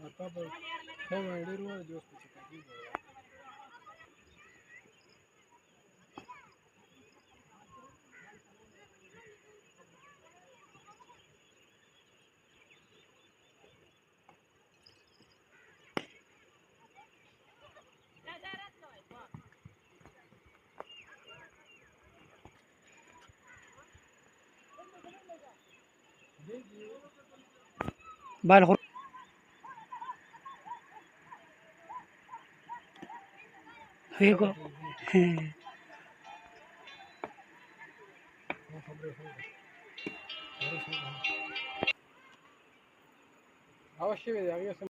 आता तो सब आइडिया रुआ जो उसको चाहिए بالغ فيكو अवश्य